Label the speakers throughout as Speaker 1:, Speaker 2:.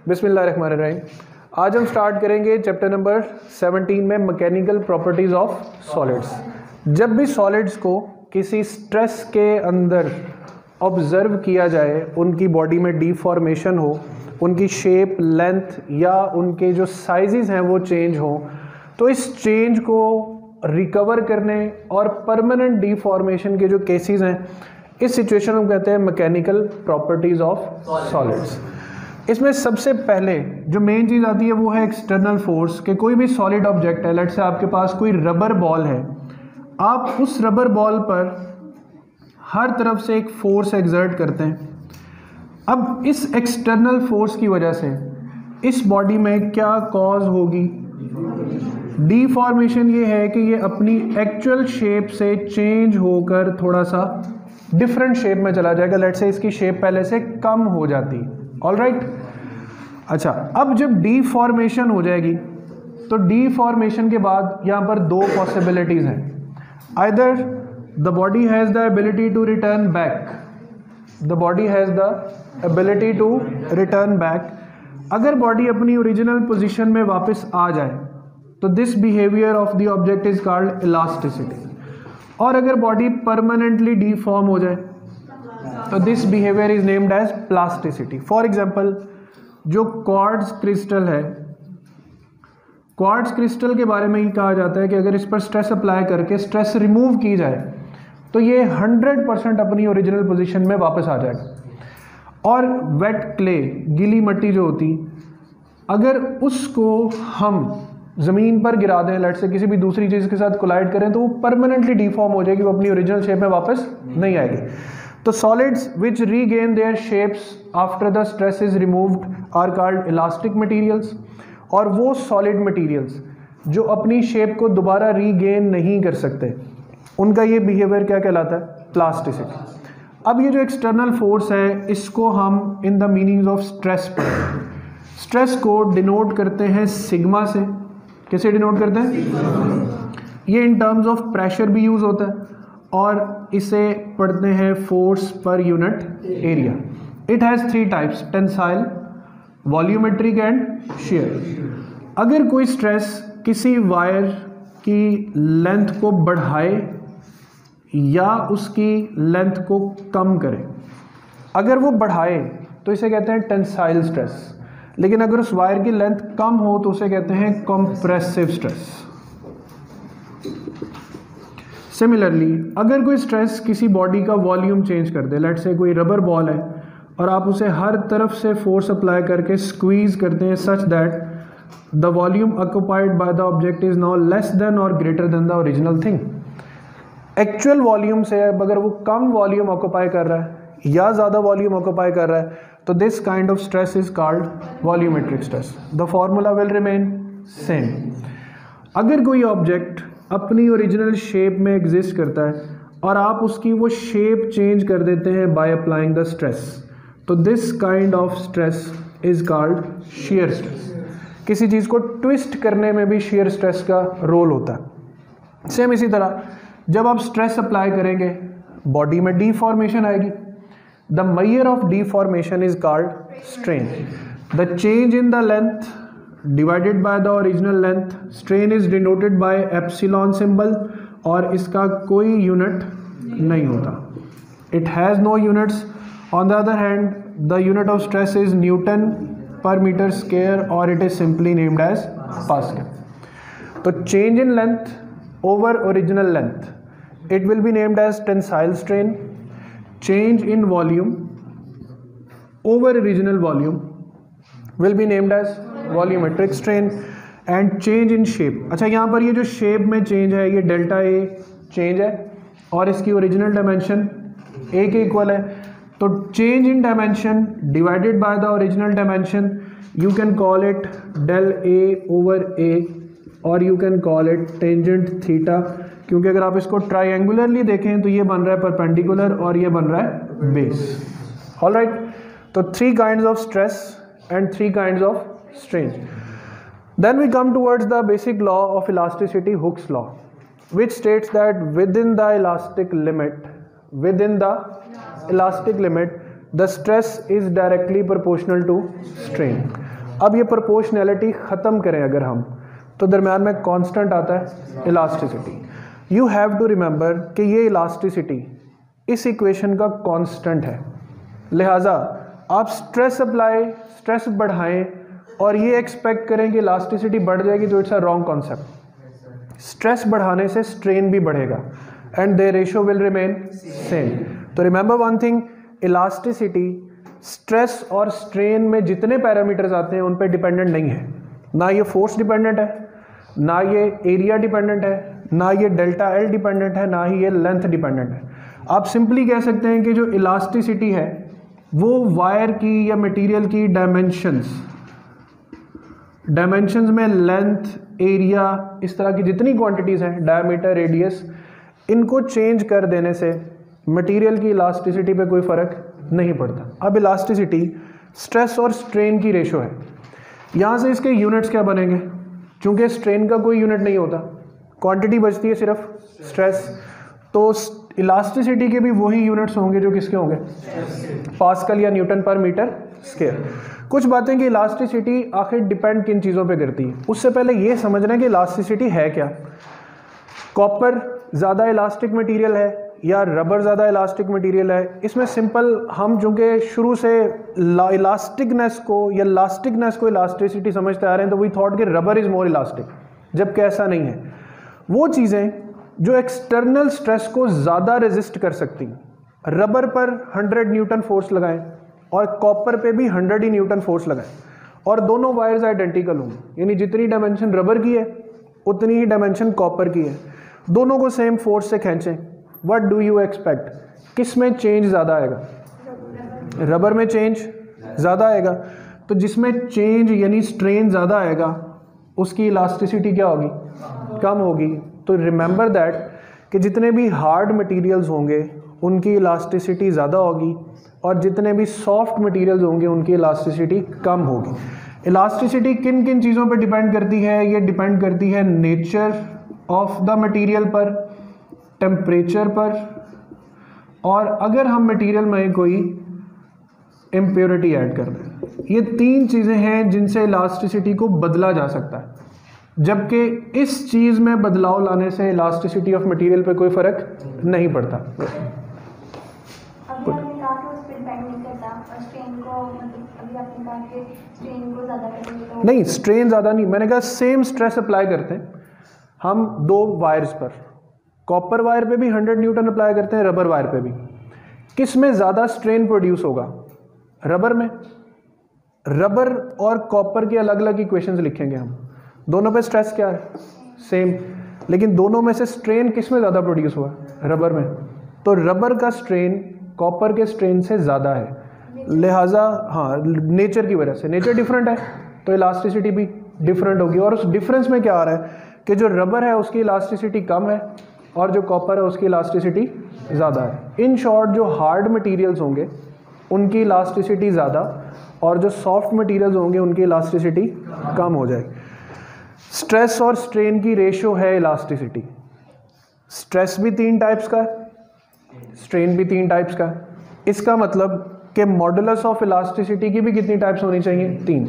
Speaker 1: बिस्मिल्लाहिर्रहमानिर्रहीम। आज हम स्टार्ट करेंगे चैप्टर नंबर 17 में मैकेनिकल प्रॉपर्टीज़ ऑफ सॉलिड्स। जब भी सॉलिड्स को किसी स्ट्रेस के अंदर ऑब्ज़र्व किया जाए, उनकी बॉडी में डीफॉर्मेशन हो, उनकी शेप, लेंथ या उनके जो साइजेस हैं वो चेंज हो, तो इस चेंज को रिकवर करने और परमानेंट डीफॉर्मेशन के जो केसेस हैं, इस सिचुएशन में कहते हैं मैकेनिकल प्रॉपर्टीज़ ऑफ सॉलिड्स। इसमें सबसे पहले जो मेन चीज़ आती है वो है एक्सटर्नल फोर्स। कि कोई भी सॉलिड ऑब्जेक्ट है, लेट से आपके पास कोई रबर बॉल है, आप उस रबर बॉल पर हर तरफ से एक फोर्स एक्सर्ट करते हैं। अब इस एक्सटर्नल फोर्स की वजह से इस बॉडी में क्या कॉज होगी? डीफॉर्मेशन। ये है कि ये अपनी एक्चुअल शेप से चेंज होकर थोड़ा सा डिफरेंट शेप में चला जाएगा। लेट से इसकी शेप पहले से कम हो जाती। ऑलराइट। अच्छा, अब जब डीफॉर्मेशन हो जाएगी तो डीफॉर्मेशन के बाद यहाँ पर दो पॉसिबिलिटीज़ हैं। Either the body has the ability to return back, the body has the ability to return back. अगर बॉडी अपनी ओरिजिनल पोजीशन में वापस आ जाए तो this behaviour of the object is called elasticity. और अगर बॉडी परमानेंटली डीफॉर्म हो जाए तो this behaviour is named as plasticity. For example, जो क्वार्ट्ज क्रिस्टल है, क्वार्ट्ज क्रिस्टल के बारे में ही कहा जाता है कि अगर इस पर स्ट्रेस अप्लाई करके स्ट्रेस रिमूव की जाए तो ये 100% अपनी ओरिजिनल पोजीशन में वापस आ जाएगा। और वेट क्ले, गीली मिट्टी जो होती, अगर उसको हम ज़मीन पर गिरा दें, लेट से किसी भी दूसरी चीज़ के साथ कोलाइड करें, तो वो परमानेंटली डीफॉर्म हो जाएगी, वो अपनी ओरिजिनल शेप में वापस नहीं आएगी। तो solids which regain their shapes after the stress is removed are called elastic materials. और वो सॉलिड मटेरियल्स जो अपनी शेप को दोबारा रीगेन नहीं कर सकते, उनका ये बिहेवियर क्या कहलाता है? प्लास्टिसिटी। अब ये जो एक्सटर्नल फोर्स है, इसको हम in the meanings of stress पढ़ें। स्ट्रेस को डिनोट करते हैं सिग्मा से। कैसे डिनोट करते हैं? ये इन टर्म्स ऑफ प्रेशर भी यूज़ होता है और इसे पढ़ते हैं force per unit area. It has 3 types: tensile, volumetric and shear. अगर कोई स्ट्रेस किसी वायर की लेंथ को बढ़ाए या उसकी लेंथ को कम करे, अगर वो बढ़ाए तो इसे कहते हैं टेंसाइल स्ट्रेस, लेकिन अगर उस वायर की लेंथ कम हो तो उसे कहते हैं कंप्रेसिव स्ट्रेस। सिमिलरली, अगर कोई स्ट्रेस किसी बॉडी का वॉल्यूम चेंज कर दे, लेट से कोई रबर बॉल है और आप उसे हर तरफ से फोर्स अप्लाई करके स्क्वीज करते हैं such that the volume occupied by the object is now less than और greater than the original thing. Actual volume से अब अगर वो कम वॉल्यूम ऑक्युपाई कर रहा है या ज़्यादा वॉल्यूम ऑक्युपाई कर रहा है, तो this kind of stress is called volumetric stress. The formula will remain same. अगर कोई ऑब्जेक्ट अपनी ओरिजिनल शेप में एग्जिस्ट करता है और आप उसकी वो शेप चेंज कर देते हैं बाय अप्लाइंग द स्ट्रेस, तो this kind of stress is called shear stress. किसी चीज़ को ट्विस्ट करने में भी शियर स्ट्रेस का रोल होता है। सेम इसी तरह जब आप स्ट्रेस अप्लाई करेंगे, बॉडी में डीफॉर्मेशन आएगी। The measure of deformation is called strain. The change in the length divided by the original length, strain is denoted by epsilon symbol, और इसका कोई यूनिट नहीं होता। It has no units. On the other hand, the unit of stress is newton per metre square और it is simply named as pascal. तो change in length over original length, it will be named as tensile strain. Change in volume over original volume will be named as volumetric strain. And change in shape, अच्छा यहाँ पर ये जो shape में change है, ये delta A change है और इसकी original dimension a के equal है, तो change in dimension divided by the original dimension, you can call it del a over a, और you can call it tangent theta, क्योंकि अगर आप इसको ट्राइंगुलरली देखें तो ये बन रहा है परपेंडिकुलर और ये बन रहा है बेस। ऑलराइट। तो 3 kinds of stress and 3 kinds of strain. Then we come towards the basic law of elasticity, Hooke's law, which states that within the elastic limit the stress is directly proportional to strain. अब ये proportionality ख़त्म करें अगर हम, तो दरम्यान में constant आता है elasticity. You have to remember कि ये इलास्टिसिटी इस इक्वेशन का कांस्टेंट है, लिहाजा आप स्ट्रेस बढ़ाएं और ये एक्सपेक्ट करें कि इलास्टिसिटी बढ़ जाएगी, तो it's a wrong concept. Stress बढ़ाने से स्ट्रेन भी बढ़ेगा and their ratio will remain same. तो remember one thing, elasticity stress और स्ट्रेन में जितने पैरामीटर्स आते हैं उन पर डिपेंडेंट नहीं है। ना ये फोर्स डिपेंडेंट है, ना ये एरिया डिपेंडेंट है, ना ये डेल्टा एल डिपेंडेंट है, ना ही ये लेंथ डिपेंडेंट है। आप सिंपली कह सकते हैं कि जो इलास्टिसिटी है वो वायर की या मटेरियल की डायमेंशंस में लेंथ, एरिया, इस तरह की जितनी क्वांटिटीज़ हैं, डायमीटर, रेडियस, इनको चेंज कर देने से मटेरियल की इलास्टिसिटी पे कोई फ़र्क नहीं पड़ता। अब इलास्टिसिटी स्ट्रेस और स्ट्रेन की रेशो है। यहाँ से इसके यूनिट्स क्या बनेंगे? चूँकि स्ट्रेन का कोई यूनिट नहीं होता, क्वांटिटी बचती है सिर्फ स्ट्रेस, तो इलास्टिसिटी के भी वही यूनिट्स होंगे जो किसके होंगे? पास्कल या न्यूटन पर मीटर स्क्वायर। कुछ बातें कि इलास्टिसिटी आखिर डिपेंड किन चीज़ों पे करती है, उससे पहले ये समझना है कि इलास्टिसिटी है क्या। कॉपर ज़्यादा इलास्टिक मटेरियल है या रबर ज़्यादा इलास्टिक मटेरियल है? इसमें सिंपल, हम चूँकि शुरू से इलास्टिकनेस को इलास्टिसिटी समझते आ रहे हैं, तो वी थॉट कि रबर इज़ मोर इलास्टिक, जबकि ऐसा नहीं है। वो चीज़ें जो एक्सटर्नल स्ट्रेस को ज़्यादा रेजिस्ट कर सकती, रबर पर 100 न्यूटन फोर्स लगाएं और कॉपर पे भी 100 ही न्यूटन फोर्स लगाएं, और दोनों वायर्स आइडेंटिकल होंगी, यानी जितनी डायमेंशन रबर की है उतनी ही डायमेंशन कॉपर की है, दोनों को सेम फोर्स से खींचें, व्हाट डू यू एक्सपेक्ट? किस में चेंज ज़्यादा आएगा? रबर में चेंज ज़्यादा आएगा। तो जिसमें चेंज यानी स्ट्रेन ज़्यादा आएगा उसकी इलास्टिसिटी क्या होगी? कम होगी। तो रिमेंबर दैट कि जितने भी हार्ड मटेरियल्स होंगे उनकी इलास्टिसिटी ज़्यादा होगी और जितने भी सॉफ्ट मटेरियल्स होंगे उनकी इलास्टिसिटी कम होगी। इलास्टिसिटी किन किन चीज़ों पर डिपेंड करती है? ये डिपेंड करती है नेचर ऑफ द मटेरियल पर, टेम्परेचर पर, और अगर हम मटेरियल में कोई इम्प्योरिटी ऐड कर दें। ये तीन चीज़ें हैं जिनसे इलास्टिसिटी को बदला जा सकता है, जबकि इस चीज़ में बदलाव लाने से इलास्टिसिटी ऑफ मटेरियल पे कोई फ़र्क नहीं पड़ता। नहीं, स्ट्रेन ज़्यादा नहीं, मैंने कहा सेम स्ट्रेस अप्लाई करते हैं हम दो वायर्स पर। कॉपर वायर पे भी 100 न्यूटन अप्लाई करते हैं, रबर वायर पे भी। किस में ज़्यादा स्ट्रेन प्रोड्यूस होगा? रबर में। रबर और कॉपर की अलग अलग इक्वेशंस लिखेंगे हम, दोनों पे स्ट्रेस क्या है? सेम, लेकिन दोनों में से स्ट्रेन किस में ज़्यादा प्रोड्यूस हुआ? रबर में। तो रबर का स्ट्रेन कॉपर के स्ट्रेन से ज़्यादा है, लिहाजा हाँ, नेचर की वजह से, नेचर डिफरेंट है तो इलास्टिसिटी भी डिफरेंट होगी। और उस डिफरेंस में क्या आ रहा है कि जो रबर है उसकी इलास्टिसिटी कम है और जो कॉपर है उसकी इलास्टिसिटी ज़्यादा है। इन शॉर्ट, जो हार्ड मटेरियल्स होंगे उनकी इलास्टिसिटी ज़्यादा और जो सॉफ्ट मटेरियल्स होंगे उनकी इलास्टिसिटी कम हो जाएगी। स्ट्रेस और स्ट्रेन की रेशियो है इलास्टिसिटी। स्ट्रेस भी 3 टाइप्स का है, स्ट्रेन भी 3 टाइप्स का है। इसका मतलब कि मॉडुलस ऑफ इलास्टिसिटी की भी कितनी टाइप्स होनी चाहिए? 3।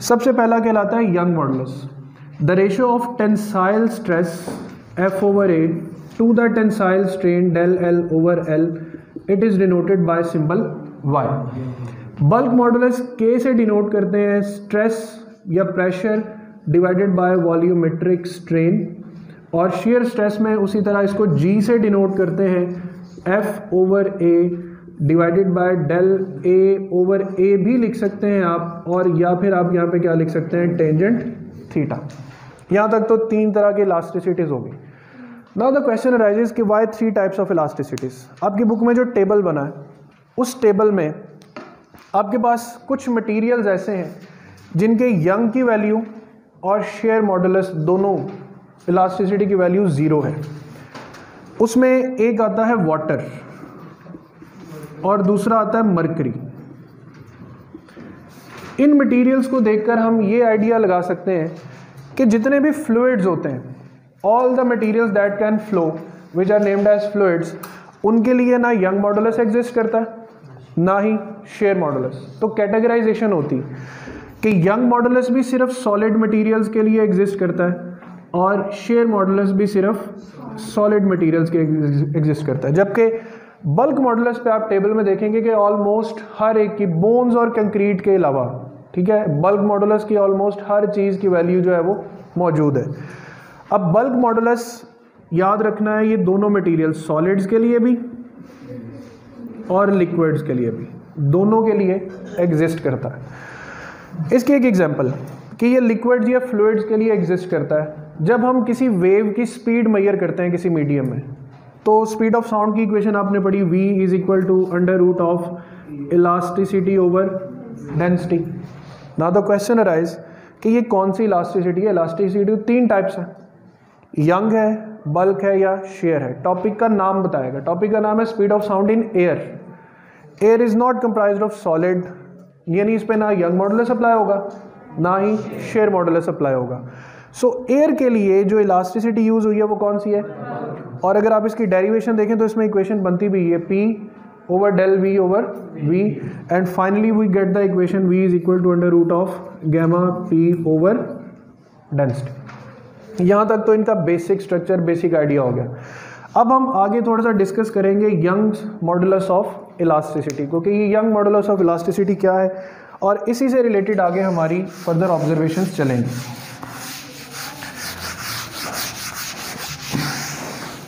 Speaker 1: सबसे पहला कहलाता है Young modulus, the ratio of tensile stress F/A to the tensile strain del L/L, it is denoted by symbol Y। Bulk modulus K से डिनोट करते हैं स्ट्रेस या pressure divided by volumetric strain, और शेयर स्ट्रेस में उसी तरह इसको G से डिनोट करते हैं F/A divided by del A/A भी लिख सकते हैं आप, और या फिर आप यहाँ पे क्या लिख सकते हैं? Tangent theta. यहाँ तक तो 3 तरह की इलास्टिसिटीज़ होगी। नाउ द क्वेश्चन अराइजेस कि वाई 3 टाइप्स ऑफ इलास्टिसिटीज़। आपकी बुक में जो टेबल बना है उस टेबल में आपके पास कुछ मटेरियल्स ऐसे हैं जिनके यंग की वैल्यू और शेयर मॉडुलस दोनों इलास्टिसिटी की वैल्यू 0 है। उसमें एक आता है वाटर और दूसरा आता है मरकरी। इन मटेरियल्स को देखकर हम ये आइडिया लगा सकते हैं कि जितने भी फ्लूइड्स होते हैं, all the materials that can flow which are named as fluids, उनके लिए ना यंग मॉडुलस एग्जिस्ट करता है ना ही शेयर मॉडुलस। तो कैटेगराइजेशन होती कि यंग मॉडुलस भी सिर्फ सॉलिड मटेरियल्स के लिए एग्जिस्ट करता है और शेयर मॉडुलस भी सिर्फ सॉलिड मटेरियल्स के एग्जिस्ट करता है, जबकि बल्क मॉडुलस पे आप टेबल में देखेंगे कि ऑलमोस्ट हर एक की, बोन्स और कंक्रीट के अलावा, ठीक है, बल्क मॉडुलस की ऑलमोस्ट हर चीज़ की वैल्यू जो है वो मौजूद है। अब बल्क मॉडुलस याद रखना है, ये दोनों मटेरियल सॉलिड्स के लिए भी और लिक्विड्स के लिए भी, दोनों के लिए एग्जिस्ट करता है। इसकी एक एग्जांपल कि ये लिक्विड्स या फ्लूइड्स के लिए एग्जिस्ट करता है। जब हम किसी वेव की स्पीड मेजर करते हैं किसी मीडियम में, तो स्पीड ऑफ साउंड की इक्वेशन आपने पढ़ी, v is equal to under root of elasticity over density. Now the question arise कि ये कौन सी इलास्टिसिटी है। इलास्टिसिटी तीन टाइप्स है, यंग है, बल्क है या शेयर है। टॉपिक का नाम बताएगा, टॉपिक का नाम है speed of sound in air. Air is not comprised of solid, यानी इस पे ना यंग मॉडुलस अप्लाई होगा ना ही शेयर मॉडुलस अप्लाई होगा। सो एयर के लिए जो इलास्टिसिटी यूज हुई है वो कौन सी है, और अगर आप इसकी डेरिवेशन देखें तो इसमें इक्वेशन बनती भी है P over del V over V, and finally we get the equation V is equal to under root of gamma P over density. यहाँ तक तो इनका बेसिक स्ट्रक्चर, बेसिक आइडिया हो गया। अब हम आगे थोड़ा सा डिस्कस करेंगे यंग मॉडुलस ऑफ इलास्टिसिटी को, कि ये यंग मॉडुलस ऑफ इलास्टिसिटी क्या है, और इसी से रिलेटेड आगे हमारी फर्दर ऑब्जर्वेशंस चलेंगी।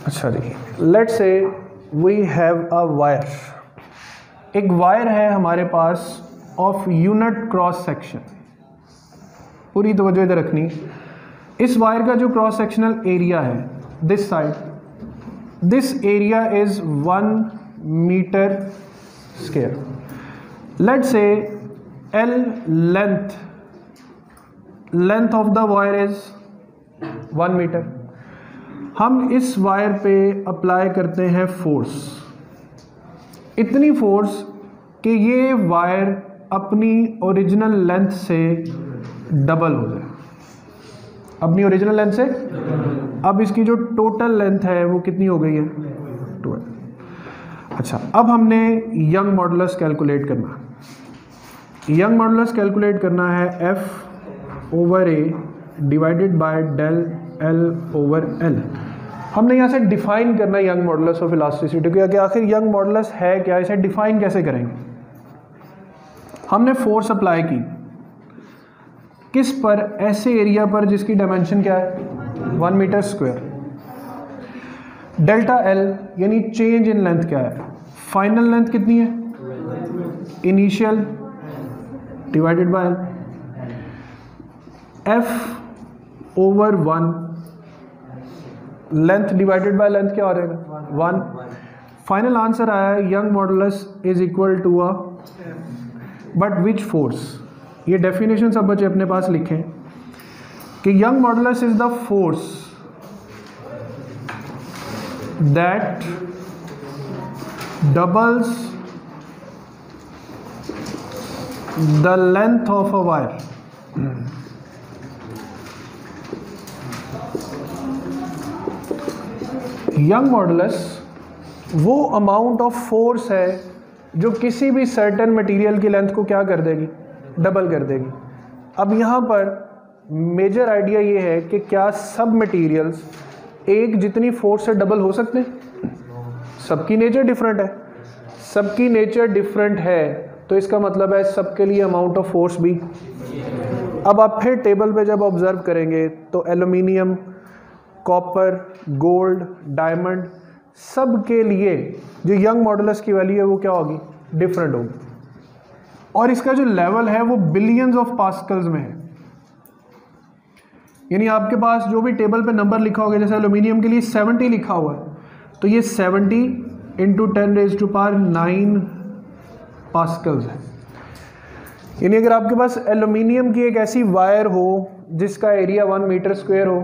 Speaker 1: अच्छा जी, let's say we have a wire, एक वायर है हमारे पास ऑफ यूनिट क्रॉस सेक्शन। पूरी तवज्जो इधर रखनी। इस वायर का जो क्रॉस सेक्शनल एरिया है, this side, this area is 1 metre square. Let's say L length of the wire is 1 metre. हम इस वायर पे अप्लाई करते हैं फोर्स, इतनी फोर्स कि ये वायर अपनी ओरिजिनल लेंथ से डबल हो जाए, अपनी ओरिजिनल लेंथ से। अब इसकी जो टोटल लेंथ है वो कितनी हो गई है, 12। अच्छा, अब हमने यंग मॉडुलस कैलकुलेट करना है। यंग मॉडुलस कैलकुलेट करना है F over A divided by del L over L। हमने यहाँ से डिफाइन करना है यंग मॉडुलस ऑफ इलास्टिसिटी को, कि आखिर यंग मॉडुलस है क्या, इसे डिफाइन कैसे करेंगे। हमने फोर्स अप्लाई की किस पर, ऐसे एरिया पर जिसकी डायमेंशन क्या है, 1 मीटर स्क्वायर। डेल्टा L यानी चेंज इन लेंथ क्या है, फाइनल लेंथ कितनी है, initial divided by F over 1, length divided by length क्या हो जाएगा, 1। फाइनल आंसर आया है Young modulus is equal to a, but which force. ये डेफिनेशन सब बच्चे अपने पास लिखें कि Young modulus is the force that doubles the length of a wire. Young modulus वो अमाउंट ऑफ फोर्स है जो किसी भी सर्टेन मटेरियल की लेंथ को क्या कर देगी, डबल कर देगी। अब यहाँ पर मेजर आइडिया ये है कि क्या सब मटेरियल्स एक जितनी फोर्स से डबल हो सकते हैं, सबकी नेचर डिफरेंट है। सबकी नेचर डिफरेंट है तो इसका मतलब है सबके लिए अमाउंट ऑफ फोर्स भी। अब आप फिर टेबल पे जब ऑब्जर्व करेंगे तो एल्यूमिनियम, कॉपर, गोल्ड, डायमंड, सब के लिए जो यंग मॉडुलस की वैल्यू है वो क्या होगी, डिफरेंट होगी, और इसका जो लेवल है वो बिलियंस ऑफ पास्कल्स में है। यानी आपके पास जो भी टेबल पे नंबर लिखा होगा, जैसे एल्यूमिनियम के लिए 70 लिखा हुआ है, तो ये 70 इंटू 10⁹ पास्कल्स है। यानी अगर आपके पास एल्यूमिनियम की एक ऐसी वायर हो जिसका एरिया 1 मीटर स्क्वायर हो,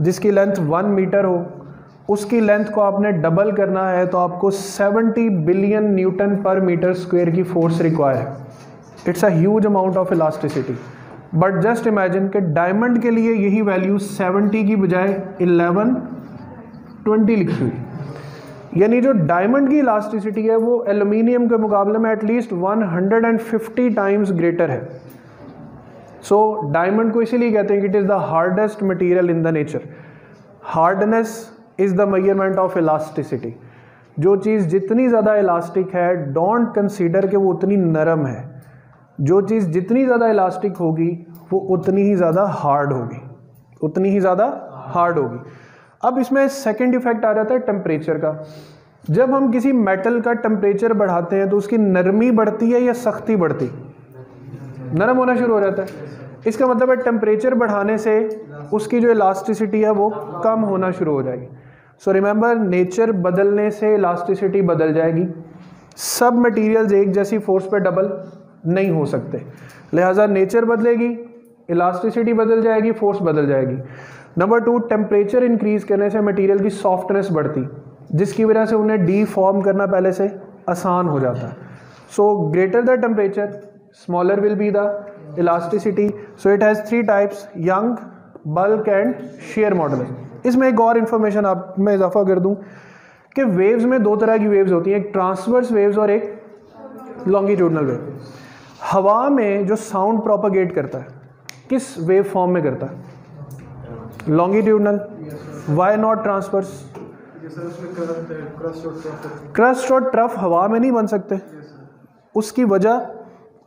Speaker 1: जिसकी लेंथ 1 मीटर हो, उसकी लेंथ को आपने डबल करना है तो आपको 70 billion Newton per metre square की फोर्स रिक्वायर है। It's a huge amount of elasticity. But just imagine कि डायमंड के लिए यही वैल्यू 70 की बजाय 1120 लिखी हुई, यानी जो डायमंड की इलास्टिसिटी है वो एल्यूमिनियम के मुकाबले में एटलीस्ट 150 टाइम्स ग्रेटर है। सो डायमंड को इसीलिए कहते हैं कि it is the hardest material in the nature. Hardness is the measurement of elasticity. जो चीज़ जितनी ज़्यादा इलास्टिक है, डोंट कंसीडर कि वो उतनी नरम है। जो चीज़ जितनी ज़्यादा इलास्टिक होगी वो उतनी ही ज़्यादा हार्ड होगी, उतनी ही ज़्यादा हार्ड होगी। अब इसमें सेकंड इफेक्ट आ जाता है टेम्परेचर का। जब हम किसी मेटल का टेम्परेचर बढ़ाते हैं तो उसकी नरमी बढ़ती है या सख्ती बढ़ती? नरम होना शुरू हो जाता है। इसका मतलब है टेम्परेचर बढ़ाने से उसकी जो इलास्टिसिटी है वो कम होना शुरू हो जाएगी। सो रिमेंबर, नेचर बदलने से इलास्टिसिटी बदल जाएगी। सब मटेरियल्स एक जैसी फोर्स पे डबल नहीं हो सकते, लिहाजा नेचर बदलेगी, इलास्टिसिटी बदल जाएगी, फोर्स बदल जाएगी। नंबर 2, टेम्परेचर इंक्रीज करने से मटेरियल की सॉफ्टनेस बढ़ती, जिसकी वजह से उन्हें डीफॉर्म करना पहले से आसान हो जाता है। So greater the temperature, smaller will be the elasticity. So it has 3 types, young, bulk and share modulus. इसमें एक और इन्फॉर्मेशन आप मैं इजाफा कर दूं कि वेव्स में 2 तरह की वेव्स होती हैं, एक ट्रांसवर्स वेव्स और एक लॉन्गिट्यूडनल वेव। हवा में जो साउंड प्रोपागेट करता है किस वेव फॉर्म में करता है? Longitudinal. Why not transverse? Crest और ट्रफ हवा में नहीं बन सकते। उसकी वजह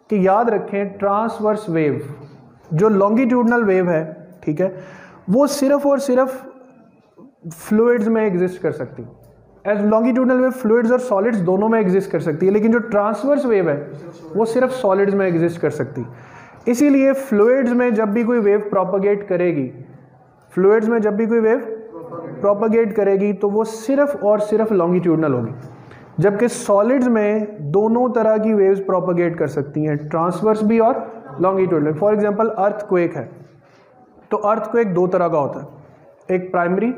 Speaker 1: कि याद रखें, ट्रांसवर्स वेव जो लॉन्गिट्यूडनल वेव है, ठीक है, वो सिर्फ और सिर्फ फ्लूइड्स में एग्जिस्ट कर सकती है। एज लॉन्गिट्यूडनल वेव फ्लूइड्स और सॉलिड्स दोनों में एग्जिस्ट कर सकती है, लेकिन जो ट्रांसवर्स वेव है वो सिर्फ सॉलिड्स में एग्जिस्ट कर सकती है। इसीलिए फ्लूइड्स में जब भी कोई वेव प्रोपागेट करेगी, फ्लूइड्स में जब भी कोई वेव प्रोपागेट करेगी तो वो सिर्फ और सिर्फ लॉन्गिट्यूडनल होगी, जबकि सॉलिड्स में दोनों तरह की वेव्स प्रोपागेट कर सकती हैं, ट्रांसवर्स भी और लॉन्गिट्यूडनल। फॉर एग्जांपल अर्थक्वेक है, तो अर्थक्वेक 2 तरह का होता है, एक प्राइमरी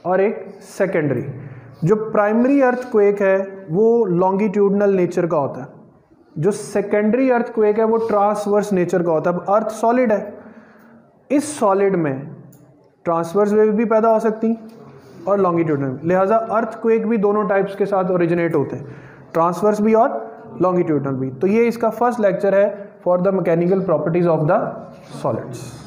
Speaker 1: और एक सेकेंडरी। जो प्राइमरी अर्थक्वेक है वो लॉन्गिट्यूडनल नेचर का होता है, जो सेकेंडरी अर्थक्वेक है वो ट्रांसवर्स नेचर का होता है। अब अर्थ सॉलिड है, इस सॉलिड में ट्रांसवर्स वेव भी पैदा हो सकती और लॉन्गिट्यूडनल, लिहाजा अर्थक्वेक भी दोनों टाइप्स के साथ ओरिजिनेट होते हैं, ट्रांसवर्स भी और लॉन्गिट्यूडनल भी। तो ये इसका फर्स्ट लेक्चर है for the mechanical properties of the solids.